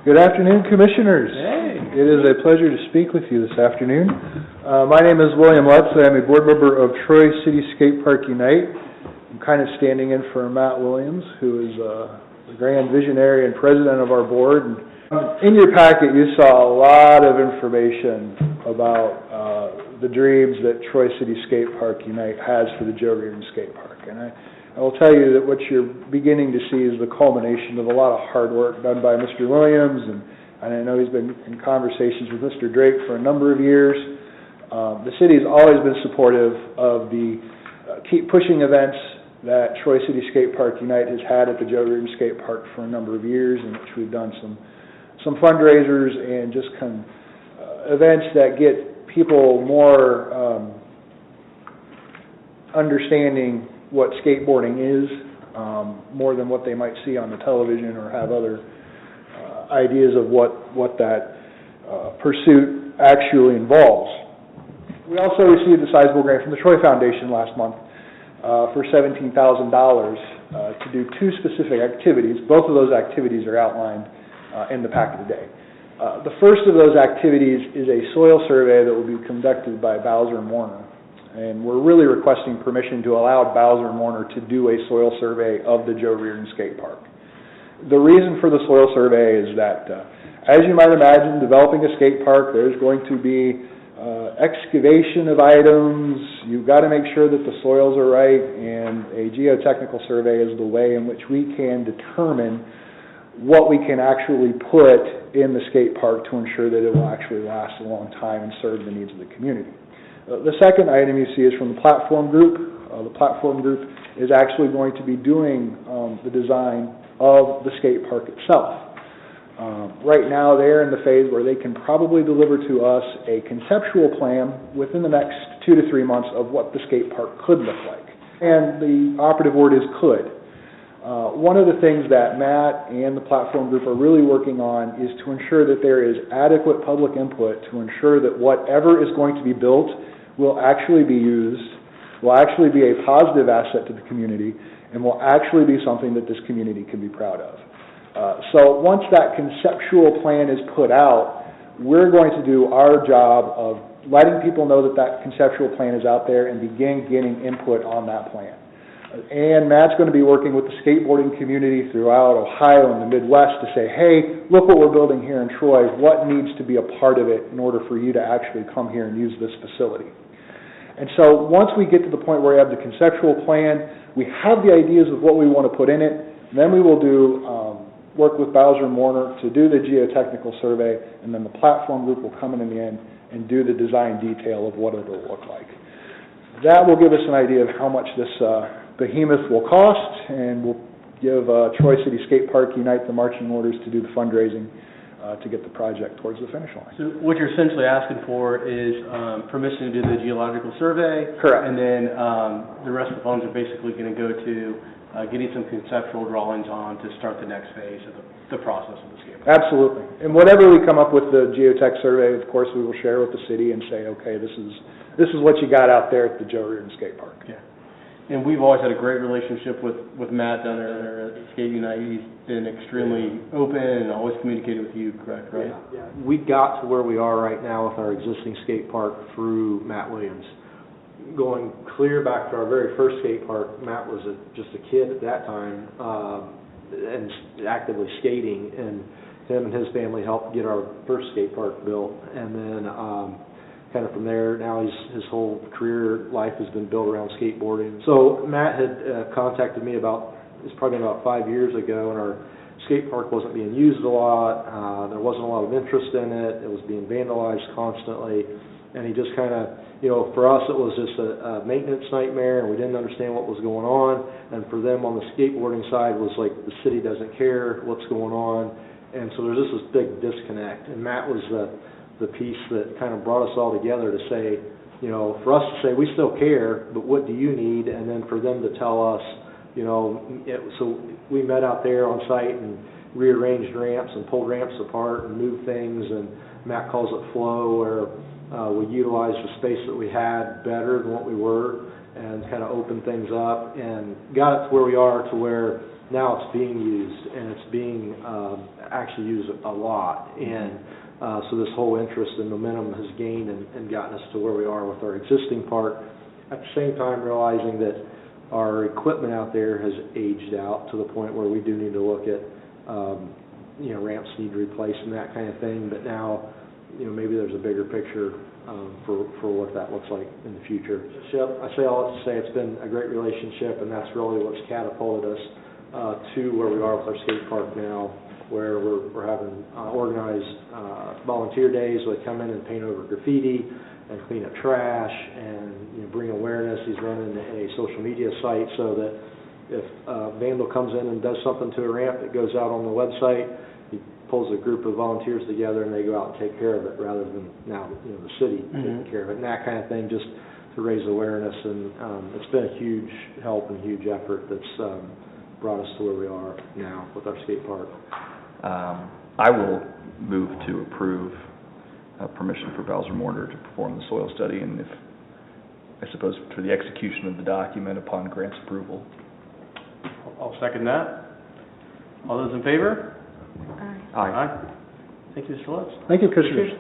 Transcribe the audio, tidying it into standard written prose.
Good afternoon, Commissioners. Hey. It is a pleasure to speak with you this afternoon. My name is William Lutz. I'm a board member of Troy City Skatepark Unite. I'm kind of standing in for Matt Williams, who is the grand visionary and president of our board. In your packet, you saw a lot of information about the dreams that Troy City Skatepark Unite has for the Joe Reardon Skate Park. And I will tell you that what you're beginning to see is the culmination of a lot of hard work done by Mr. Williams, and I know he's been in conversations with Mr. Drake for a number of years. The city has always been supportive of the Keep Pushing events that Troy City Skatepark Unite has had at the Joe Reardon Skate Park for a number of years, in which we've done some fundraisers and just events that get people more understanding what skateboarding is, more than what they might see on the television or have other ideas of what that pursuit actually involves. We also received a sizable grant from the Troy Foundation last month for $17,000 to do two specific activities. Both of those activities are outlined in the packet today. The first of those activities is a soil survey that will be conducted by Bowser & Warner. And we're really requesting permission to allow Bowser & Warner to do a soil survey of the Joe Reardon Skate Park. The reason for the soil survey is that, as you might imagine, developing a skate park, there's going to be excavation of items. You've got to make sure that the soils are right, and a geotechnical survey is the way in which we can determine what we can actually put in the skate park to ensure that it will actually last a long time and serve the needs of the community. The second item you see is from the platform group. The platform group is actually going to be doing the design of the skate park itself. Right now they're in the phase where they can probably deliver to us a conceptual plan within the next 2 to 3 months of what the skate park could look like. And the operative word is could. One of the things that Matt and the platform group are really working on is to ensure that there is adequate public input to ensure that whatever is going to be built will actually be used, will actually be a positive asset to the community, and will actually be something that this community can be proud of. So once that conceptual plan is put out, we're going to do our job of letting people know that that conceptual plan is out there and begin getting input on that plan. And Matt's going to be working with the skateboarding community throughout Ohio and the Midwest to say, hey, look what we're building here in Troy. What needs to be a part of it in order for you to actually come here and use this facility? And so once we get to the point where we have the conceptual plan, we have the ideas of what we want to put in it, then we will do work with Bowser & Warner to do the geotechnical survey, and then the platform group will come in the end and do the design detail of what it will look like. That will give us an idea of how much this behemoth will cost, and we'll give Troy City Skatepark Unite the marching orders to do the fundraising to get the project towards the finish line. So what you're essentially asking for is permission to do the geological survey. Correct. And then the rest of the funds are basically going to go to getting some conceptual drawings on to start the next phase of the process of the skate park. Absolutely. And whatever we come up with the geotech survey, of course, we will share with the city and say, okay, this is what you got out there at the Joe Reardon Skate Park. Yeah. And we've always had a great relationship with Matt down there at Skate Unite. He's been extremely open and always communicated with you, correct, right? Yeah. We got to where we are right now with our existing skate park through Matt Williams. Going clear back to our very first skate park, Matt was just a kid at that time and actively skating, and him and his family helped get our first skate park built. And then kind of from there, now his whole career life has been built around skateboarding. So Matt had contacted me it's probably about 5 years ago, and our skate park wasn't being used a lot. There wasn't a lot of interest in it. It was being vandalized constantly. And he just kind of, for us it was just a maintenance nightmare, and we didn't understand what was going on. And for them on the skateboarding side was like, the city doesn't care what's going on. And so there's just this big disconnect. And Matt was the piece that kind of brought us all together to say, for us to say, we still care, but what do you need? And then for them to tell us, so we met out there on site and rearranged ramps and pulled ramps apart and moved things, and Matt calls it flow, where we utilized the space that we had better than what we were and kind of opened things up and got it to where we are, to where now it's being used, and it's being actually used a lot. And so this whole interest and momentum has gained and gotten us to where we are with our existing park. At the same time, realizing that our equipment out there has aged out to the point where we do need to look at, ramps need replaced and that kind of thing. But now, maybe there's a bigger picture for what that looks like in the future. I say all that to say it's been a great relationship, and that's really what's catapulted us to where we are with our skate park now, where we're having organized volunteer days where they come in and paint over graffiti and clean up trash and bring awareness. He's running a social media site so that if a vandal comes in and does something to a ramp, it goes out on the website. He pulls a group of volunteers together and they go out and take care of it rather than now the city taking care of it and that kind of thing, just to raise awareness. And it's been a huge help and huge effort that's brought us to where we are now with our skate park. I will move to approve permission for Bowser Mortar to perform the soil study, and I suppose for the execution of the document upon grant's approval. I'll second that. All those in favor? Aye. Thank you, Mr. Lutz. Thank you, Commissioners.